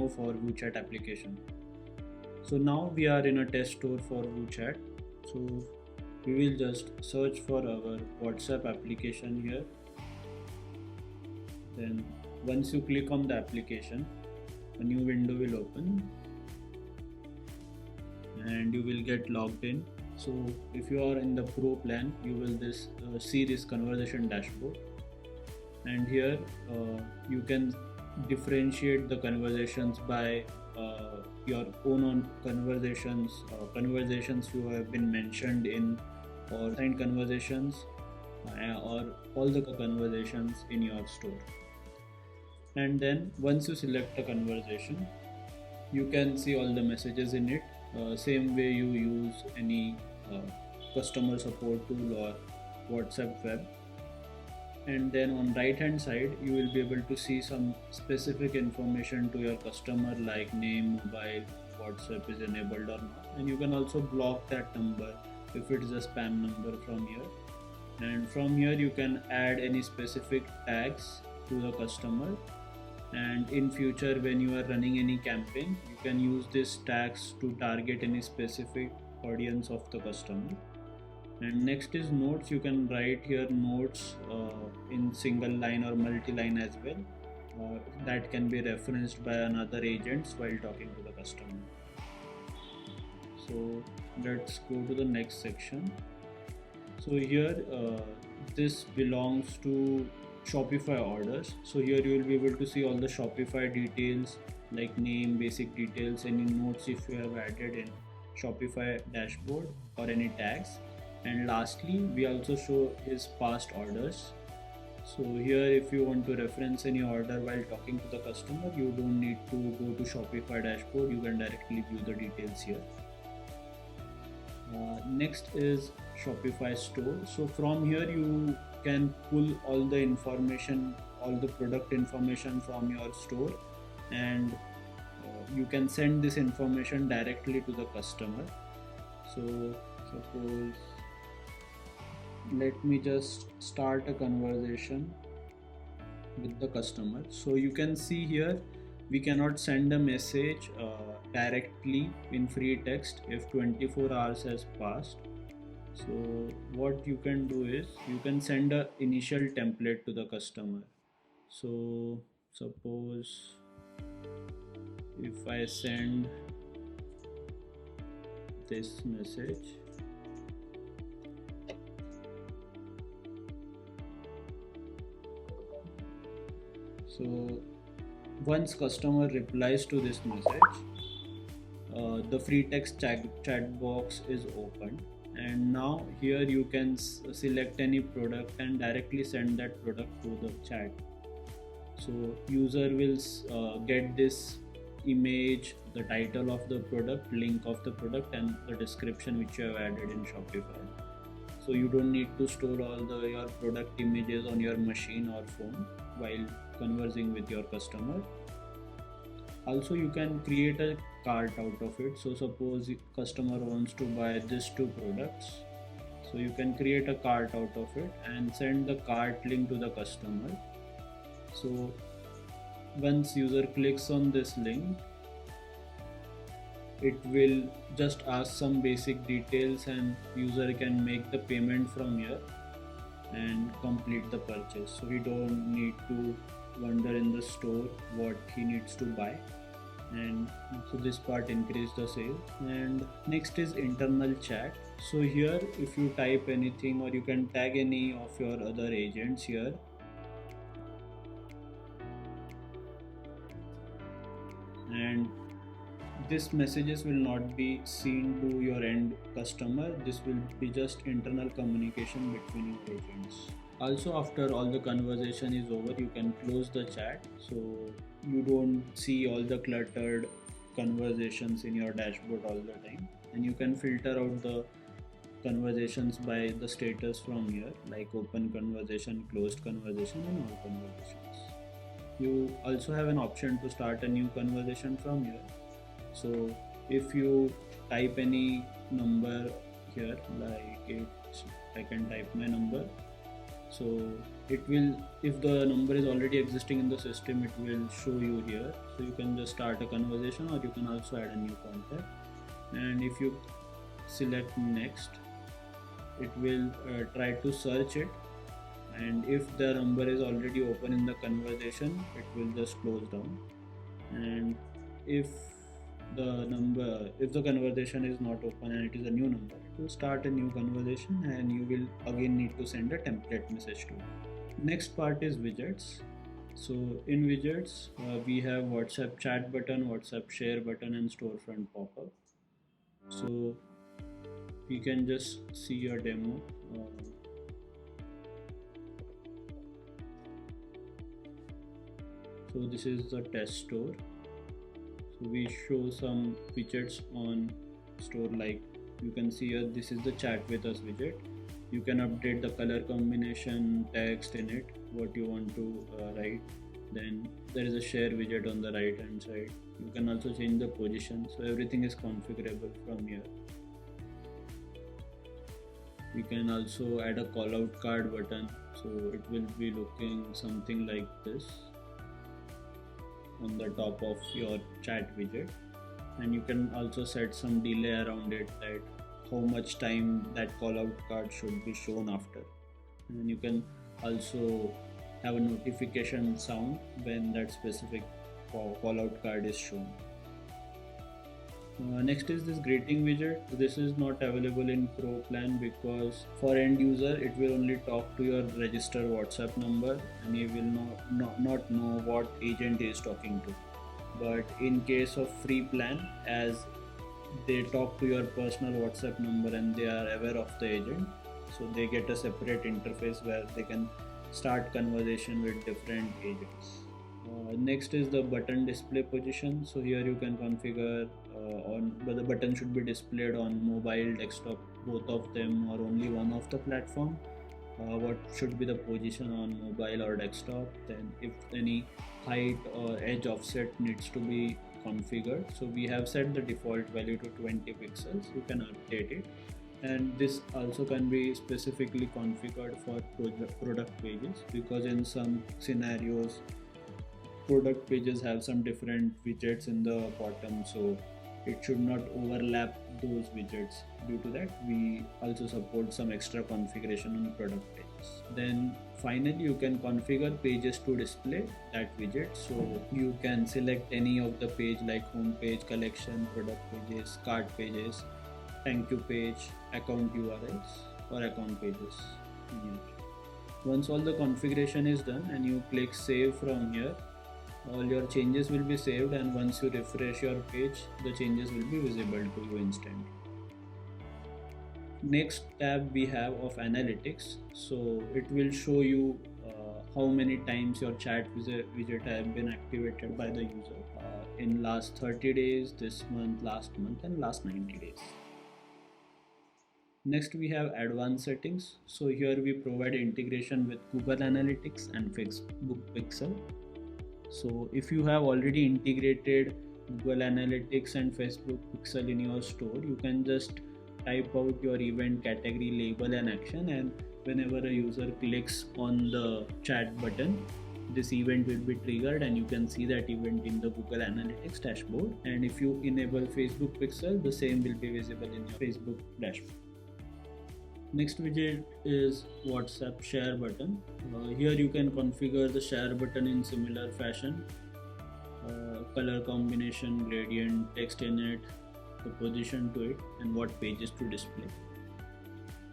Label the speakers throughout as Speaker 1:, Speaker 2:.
Speaker 1: demo for WooChat application. So now we are in a test store for WooChat. So we will just search for our WhatsApp application here. Then once you click on the application, a new window will open and you will get logged in. So if you are in the pro plan, you will see this conversation dashboard, and here you can differentiate the conversations by your own conversations you have been mentioned in, or signed conversations, or all the conversations in your store. And then once you select a conversation, you can see all the messages in it, same way you use any customer support tool or WhatsApp web. And then on right hand side you will be able to see some specific information to your customer like name, mobile, WhatsApp is enabled or not, and you can also block that number if it is a spam number from here. And from here you can add any specific tags to the customer, and in future when you are running any campaign, you can use these tags to target any specific audience of the customer. And next is notes. You can write here notes in single line or multi-line as well, that can be referenced by another agents while talking to the customer. So let's go to the next section. So here this belongs to Shopify orders. So here you will be able to see all the Shopify details like name, basic details, any notes if you have added in Shopify dashboard, or any tags. And lastly, we also show his past orders. So here if you want to reference any order while talking to the customer, you don't need to go to Shopify dashboard, you can directly view the details here. Next is Shopify store. So from here you can pull all the information, all the product information from your store, and you can send this information directly to the customer. So suppose, let me just start a conversation with the customer. So you can see here we cannot send a message directly in free text if 24 hours has passed. So what you can do is you can send a initial template to the customer. So suppose if I send this message, so once customer replies to this message, the free text chat box is open, and now here you can select any product and directly send that product to the chat. So user will get this image, the title of the product, link of the product, and the description which you have added in Shopify. So you don't need to store all your product images on your machine or phone while conversing with your customer. Also you can create a cart out of it. So suppose customer wants to buy these two products, so you can create a cart out of it and send the cart link to the customer. So once user clicks on this link, it will just ask some basic details and user can make the payment from here and complete the purchase. So we don't need to wander in the store what he needs to buy, and so this part increase the sale. And next is internal chat. So here if you type anything, or you can tag any of your other agents here, and this messages will not be seen to your end customer. This will be just internal communication between your agents. Also after all the conversation is over, you can close the chat, so you don't see all the cluttered conversations in your dashboard all the time. And you can filter out the conversations by the status from here, like open conversation, closed conversation, and all conversations. You also have an option to start a new conversation from here. So if you type any number here, like I can type my number, So it will, if the number is already existing in the system, it will show you here. So you can just start a conversation, or you can also add a new contact. And if you select next, it will try to search it, and if the number is already open in the conversation, it will just close down. And if the conversation is not open and it is a new number, it will start a new conversation, and you will again need to send a template message to it. Next part is widgets. So in widgets, we have WhatsApp chat button, WhatsApp share button, and storefront pop-up. So you can just see your demo. So this is the test store. So we show some widgets on store, like you can see here, this is the chat with us widget. You can update the color combination, text in it, what you want to write. Then there is a share widget on the right hand side. You can also change the position, so everything is configurable from here. We can also add a call out card button, so it will be looking something like this on the top of your chat widget. And you can also set some delay around it, that how much time that call out card should be shown after. And you can also have a notification sound when that specific call out card is shown. Next is this greeting widget. This is not available in Pro plan because for end user it will only talk to your registered WhatsApp number, and you will not know what agent is talking to. But in case of free plan, as they talk to your personal WhatsApp number and they are aware of the agent, so they get a separate interface where they can start conversation with different agents. Next is the button display position. So here you can configure but the button should be displayed on mobile, desktop, both of them, or only one of the platform. What should be the position on mobile or desktop. Then if any height or edge offset needs to be configured, so we have set the default value to 20 pixels. You can update it, and this also can be specifically configured for product pages, because in some scenarios product pages have some different widgets in the bottom, so it should not overlap those widgets. Due to that, we also support some extra configuration on product pages. Then finally you can configure pages to display that widget, so you can select any of the page like home page, collection, product pages, cart pages, thank you page, account URLs, or account pages. Once all the configuration is done and you click save from here, all your changes will be saved, and once you refresh your page, the changes will be visible to you instantly. Next tab we have of analytics. So it will show you how many times your chat widget have been activated by the user in last 30 days, this month, last month, and last 90 days. Next we have advanced settings. So here we provide integration with Google Analytics and Facebook Pixel. So if you have already integrated Google Analytics and Facebook Pixel in your store, you can just type out your event category, label, and action, and whenever a user clicks on the chat button, this event will be triggered and you can see that event in the Google Analytics dashboard. And if you enable Facebook Pixel, the same will be visible in your Facebook dashboard. Next widget is WhatsApp share button. Here you can configure the share button in similar fashion, color combination, gradient, text in it, the position to it, and what pages to display.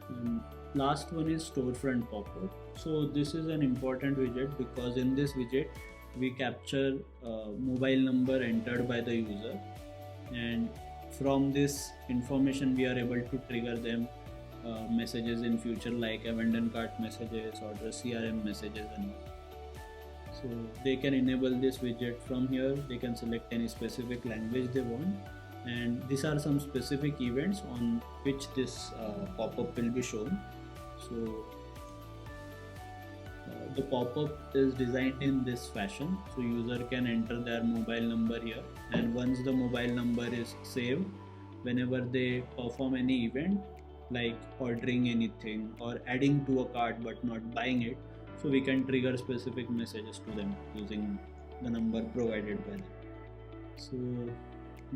Speaker 1: And last one is storefront pop-up. So this is an important widget because in this widget we capture mobile number entered by the user, and from this information we are able to trigger them messages in future, like abandoned cart messages or the CRM messages and all. So they can enable this widget from here. They can select any specific language they want, and these are some specific events on which this pop-up will be shown. So the pop-up is designed in this fashion, so user can enter their mobile number here, and once the mobile number is saved, whenever they perform any event, like ordering anything or adding to a cart but not buying it, so we can trigger specific messages to them using the number provided by them. So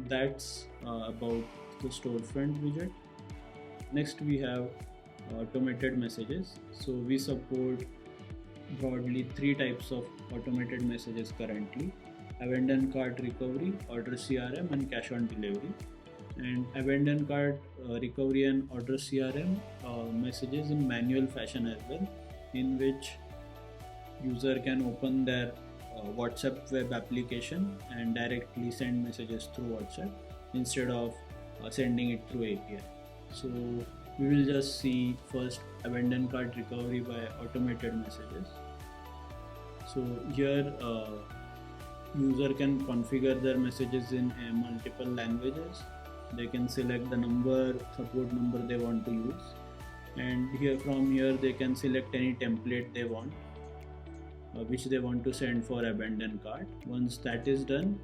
Speaker 1: that's about the storefront widget. Next we have automated messages. So we support broadly three types of automated messages currently: abandoned cart recovery, order CRM, and cash on delivery. And abandoned cart recovery and order CRM messages in manual fashion as well, in which user can open their WhatsApp web application and directly send messages through WhatsApp instead of sending it through API. So we will just see first abandoned cart recovery by automated messages. So here user can configure their messages in multiple languages. They can select the support number they want to use, and from here they can select any template they want, which they want to send for abandoned cart. Once that is done,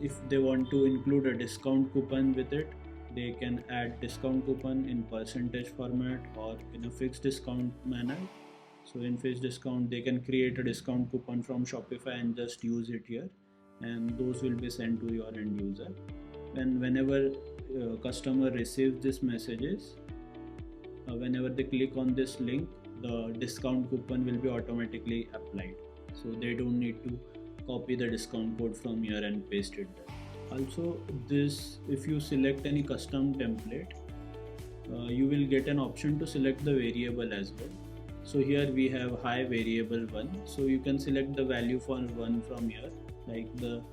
Speaker 1: if they want to include a discount coupon with it, they can add discount coupon in percentage format or in a fixed discount manner. So in fixed discount, they can create a discount coupon from Shopify and just use it here, and those will be sent to your end user. And whenever customer receives these messages, whenever they click on this link, the discount coupon will be automatically applied, so they don't need to copy the discount code from here and paste it there. Also, if you select any custom template, you will get an option to select the variable as well. So here we have high variable 1, so you can select the value for 1 from here, like the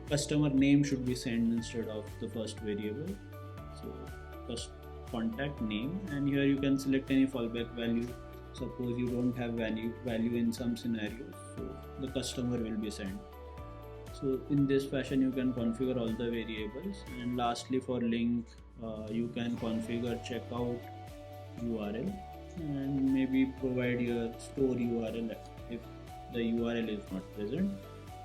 Speaker 1: customer name should be sent instead of the first variable. So first contact name, and here you can select any fallback value. Suppose you don't have value in some scenarios, so the customer will be sent. So in this fashion you can configure all the variables. And lastly, for link, you can configure checkout URL and maybe provide your store URL if the URL is not present.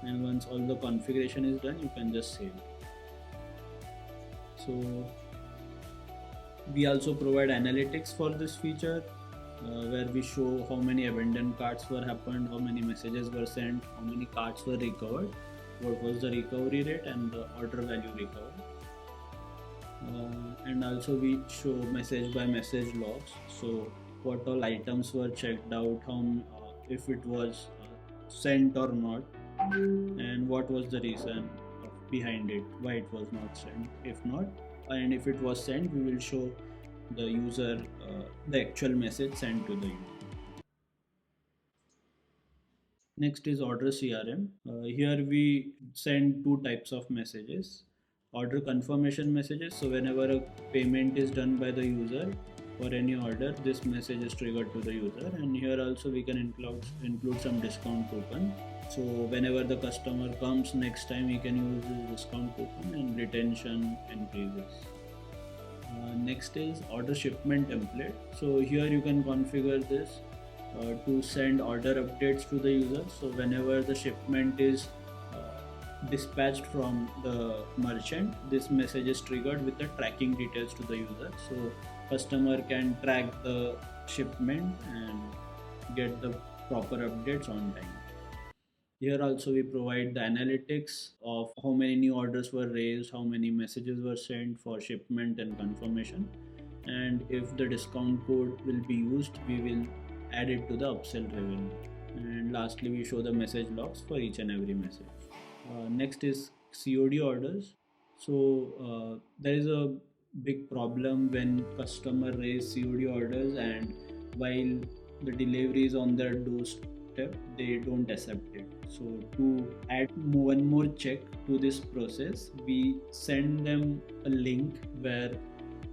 Speaker 1: And once all the configuration is done, you can just save it. So we also provide analytics for this feature, where we show how many abandoned carts were happened, how many messages were sent, how many carts were recovered, what was the recovery rate and the order value recovered. And also we show message by message logs, so what all items were checked out, if it was sent or not, and what was the reason behind it, why it was not sent if not, and if it was sent, we will show the user the actual message sent to the user. Next is order CRM. Here we send two types of messages: order confirmation messages, so whenever a payment is done by the user for any order, this message is triggered to the user. And here also we can include some discount coupon, so whenever the customer comes next time, he can use this discount coupon and retention increases. Next is order shipment template. So here you can configure this to send order updates to the user. So whenever the shipment is dispatched from the merchant, this message is triggered with the tracking details to the user, so customer can track the shipment and get the proper updates on time. Here also we provide the analytics of how many new orders were raised, how many messages were sent for shipment and confirmation, and if the discount code will be used, we will add it to the upsell revenue. And lastly, we show the message logs for each and every message. Next is COD orders. So there is a big problem when customer raise COD orders, and while the delivery is on their doorstep, they don't accept it. So to add one more check to this process, we send them a link where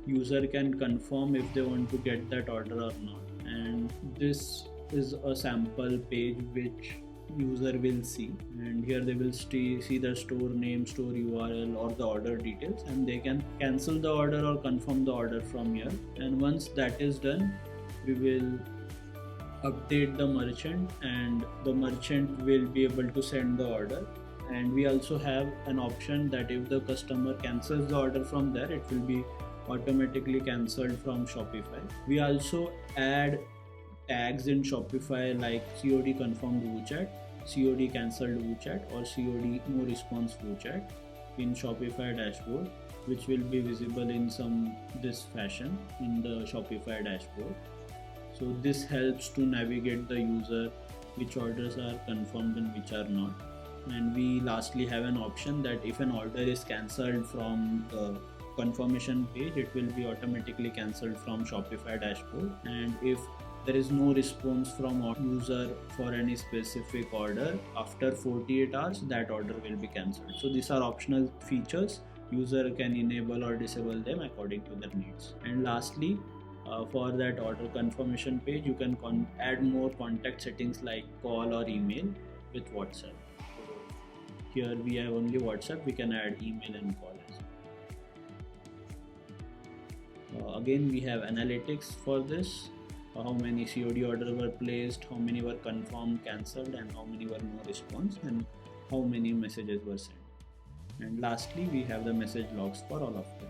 Speaker 1: user can confirm if they want to get that order or not. And this is a sample page which user will see, and here they will see the store name, store URL or the order details, and they can cancel the order or confirm the order from here. And once that is done, we will update the merchant and the merchant will be able to send the order. And we also have an option that if the customer cancels the order from there, it will be automatically cancelled from Shopify. We also add tags in Shopify like COD confirmed WooChat, COD cancelled WooChat, or COD no response WooChat in Shopify dashboard, which will be visible in this fashion in the Shopify dashboard. So this helps to navigate the user which orders are confirmed and which are not. And we lastly have an option that if an order is cancelled from the confirmation page, it will be automatically cancelled from Shopify dashboard. And if there is no response from user for any specific order after 48 hours, that order will be cancelled. So these are optional features. User can enable or disable them according to their needs. And lastly, for that order confirmation page, you can add more contact settings like call or email with WhatsApp. So here we have only WhatsApp, we can add email and call as well. Again, we have analytics for this. How many COD orders were placed, how many were confirmed, cancelled, and how many were no response, and how many messages were sent. And lastly, we have the message logs for all of them.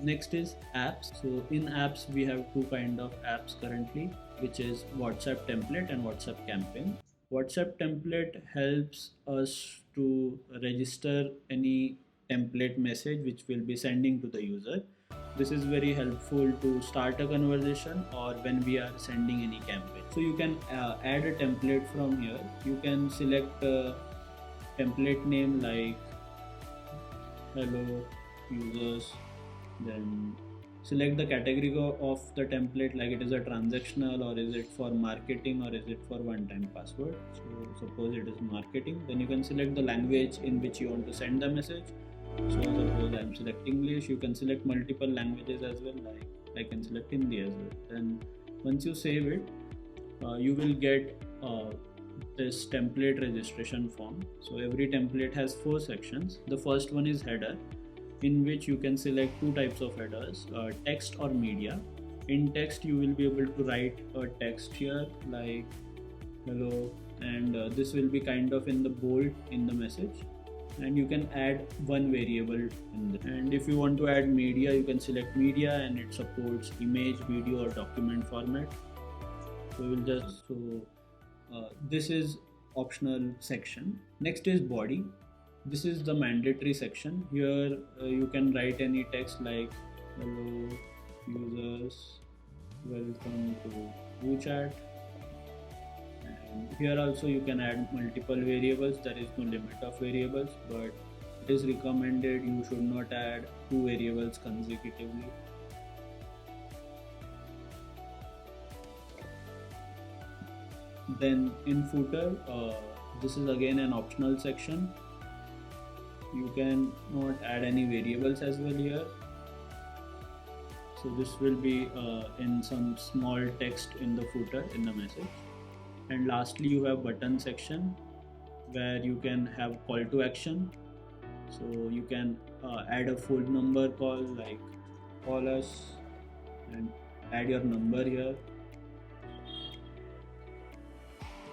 Speaker 1: Next is apps. So in apps, we have two kind of apps currently, which is WhatsApp template and WhatsApp campaign. WhatsApp template helps us to register any template message which will be sending to the user. This is very helpful to start a conversation or when we are sending any campaign. So you can add a template from here. You can select a template name like hello users, then select the category of the template, like it is a transactional or is it for marketing or is it for one-time password. So suppose it is marketing, then you can select the language in which you want to send the message. So suppose I am selecting English, you can select multiple languages as well, like I can select Hindi as well. Then once you save it, you will get this template registration form. So every template has 4 sections. The first one is header, in which you can select 2 types of headers, text or media. In text, you will be able to write a text here like hello, and this will be kind of in the bold in the message, and you can add one variable in there. And if you want to add media, you can select media, and it supports image, video, or document format. So we'll just this is optional section. Next is body. This is the mandatory section. Here you can write any text like hello users, welcome to WooChat. And here also you can add multiple variables. There is no limit of variables, but it is recommended you should not add 2 variables consecutively. Then in footer, this is again an optional section. You can not add any variables as well here. So this will be in some small text in the footer in the message. And lastly, you have button section where you can have call to action. So you can add a phone number call like call us and add your number here.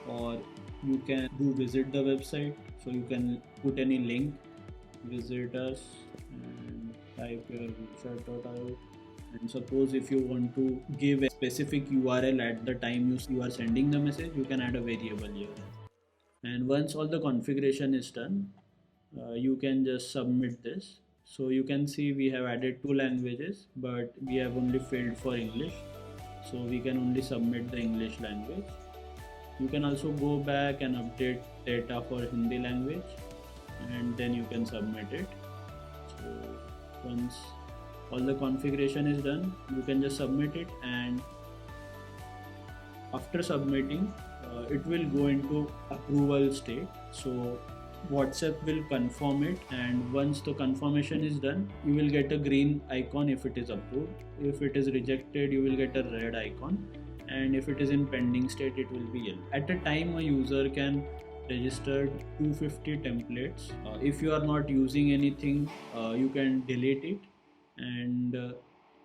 Speaker 1: Or you can visit the website. So you can put any link, visit us, and type your WooChat.io. And suppose if you want to give a specific URL at the time you are sending the message, you can add a variable here. And once all the configuration is done, you can just submit this. So you can see we have added 2 languages, but we have only filled for English. So we can only submit the English language. You can also go back and update data for Hindi language, and then you can submit it. So once all the configuration is done, you can just submit it, and after submitting, it will go into approval state. So WhatsApp will confirm it, and once the confirmation is done, you will get a green icon if it is approved. If it is rejected, you will get a red icon, and if it is in pending state, it will be yellow. At a time, a user can register 250 templates. If you are not using anything, you can delete it, and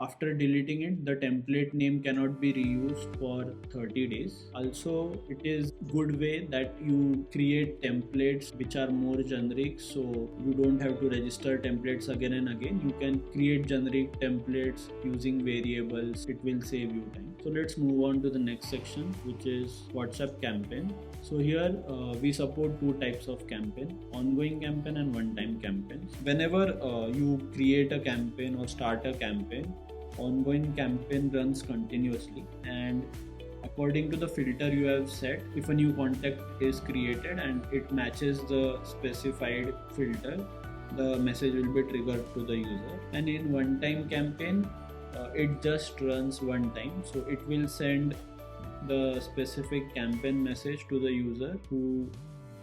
Speaker 1: after deleting it, the template name cannot be reused for 30 days. Also, it is good way that you create templates which are more generic, so you don't have to register templates again and again. You can create generic templates using variables. It will save you time. So let's move on to the next section, which is WhatsApp campaign. So here we support two types of campaign: ongoing campaign and one-time campaign. Whenever you create a campaign or start a campaign, ongoing campaign runs continuously, and according to the filter you have set, if a new contact is created and it matches the specified filter, the message will be triggered to the user. And in one-time campaign, it just runs one time, so it will send the specific campaign message to the user who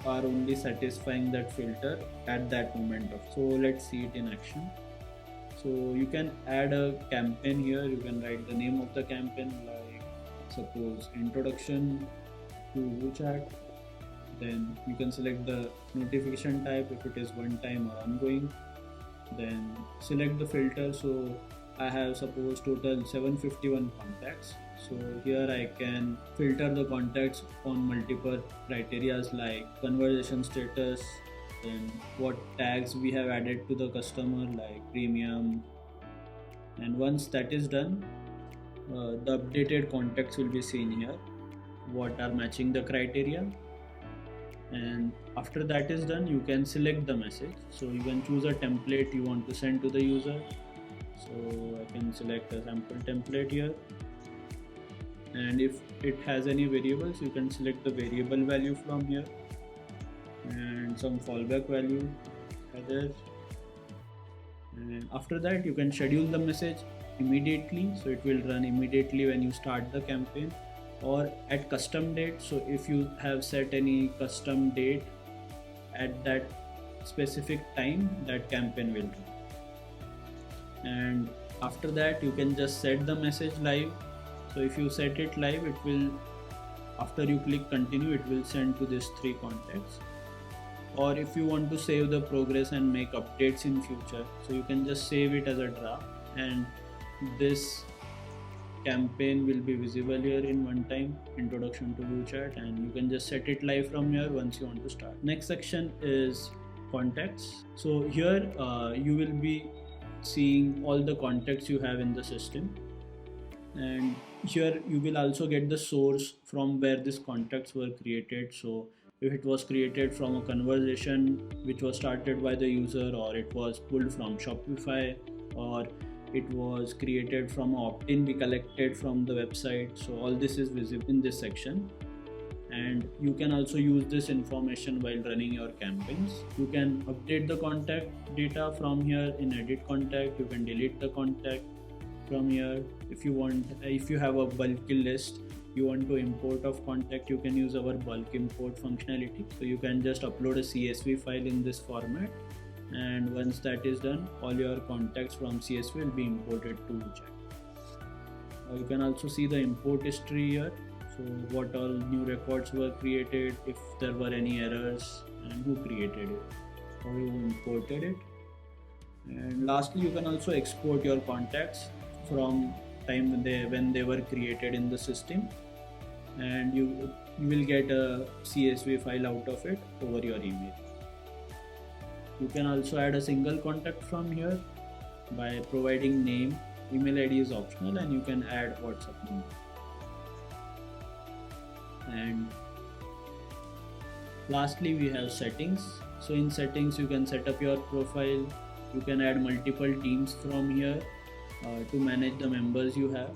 Speaker 1: are only satisfying that filter at that moment of. So let's see it in action. So you can add a campaign here. You can write the name of the campaign, like suppose introduction to WooChat. Then you can select the notification type, if it is one time or ongoing. Then select the filter. So I have suppose total 751 contacts. So here I can filter the contacts on multiple criterias like conversation status, then what tags we have added to the customer like premium. And once that is done, the updated contacts will be seen here, what are matching the criteria. And after that is done, you can select the message. So you can choose a template you want to send to the user. So I can select a sample template here, and if it has any variables, you can select the variable value from here and some fallback value either. And after that, you can schedule the message immediately, so it will run immediately when you start the campaign, or at custom date. So if you have set any custom date at that specific time, that campaign will run. And after that, you can just set the message live. So if you set it live, it will, after you click continue, it will send to these three contacts. Or if you want to save the progress and make updates in future, so you can just save it as a draft, and this campaign will be visible here in one time introduction to WooChat, and you can just set it live from here once you want to start. Next section is contacts. So here you will be seeing all the contacts you have in the system, and here you will also get the source from where these contacts were created. So if it was created from a conversation which was started by the user, or it was pulled from Shopify, or it was created from an opt-in we collected from the website. So all this is visible in this section, and you can also use this information while running your campaigns. You can update the contact data from here in edit contact. You can delete the contact from here. If you want, if you have a bulky list you want to import of contact, you can use our bulk import functionality. So you can just upload a CSV file in this format, and once that is done, all your contacts from CSV will be imported to WooChat. You can also see the import history here. So what all new records were created, if there were any errors, and who created it, or who imported it. And lastly, you can also export your contacts from time when they were created in the system, and you will get a CSV file out of it over your email. You can also add a single contact from here by providing name. Email ID is optional, and you can add WhatsApp number. And lastly, we have settings. So in settings, you can set up your profile. You can add multiple teams from here to manage the members you have.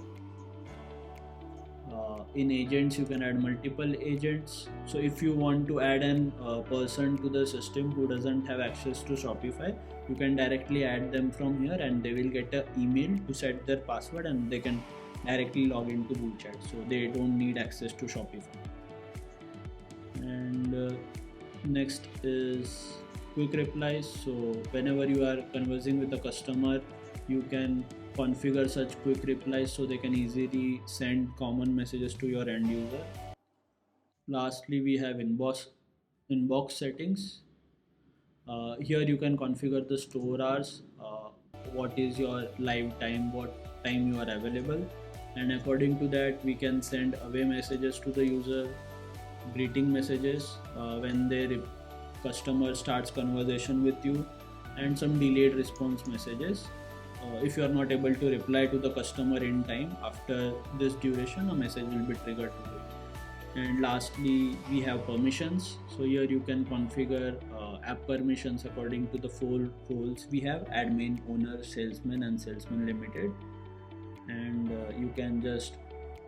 Speaker 1: In agents, you can add multiple agents. So if you want to add an person to the system who doesn't have access to Shopify, you can directly add them from here, and they will get an email to set their password, and they can directly log into WooChat, so they don't need access to Shopify. And next is quick replies. So whenever you are conversing with a customer, you can configure such quick replies so they can easily send common messages to your end user. Lastly, we have inbox settings. Here you can configure the store hours, what is your live time, what time you are available, and according to that we can send away messages to the user, greeting messages when their customer starts conversation with you, and some delayed response messages. If you are not able to reply to the customer in time, after this duration a message will be triggered to you. And lastly, we have permissions. So here you can configure app permissions according to the 4 roles we have: admin, owner, salesman, and salesman limited. And you can just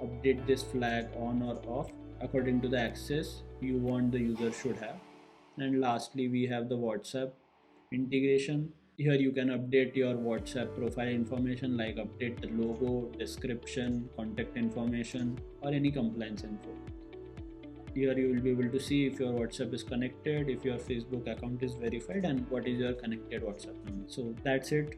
Speaker 1: update this flag on or off according to the access you want the user should have. And lastly, we have the WhatsApp integration. Here you can update your WhatsApp profile information, like update the logo, description, contact information, or any compliance info. Here you will be able to see if your WhatsApp is connected, if your Facebook account is verified, and what is your connected WhatsApp number. So that's it.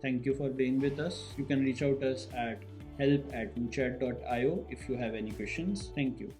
Speaker 1: Thank you for being with us. You can reach out us at help@woochat.io if you have any questions. Thank you.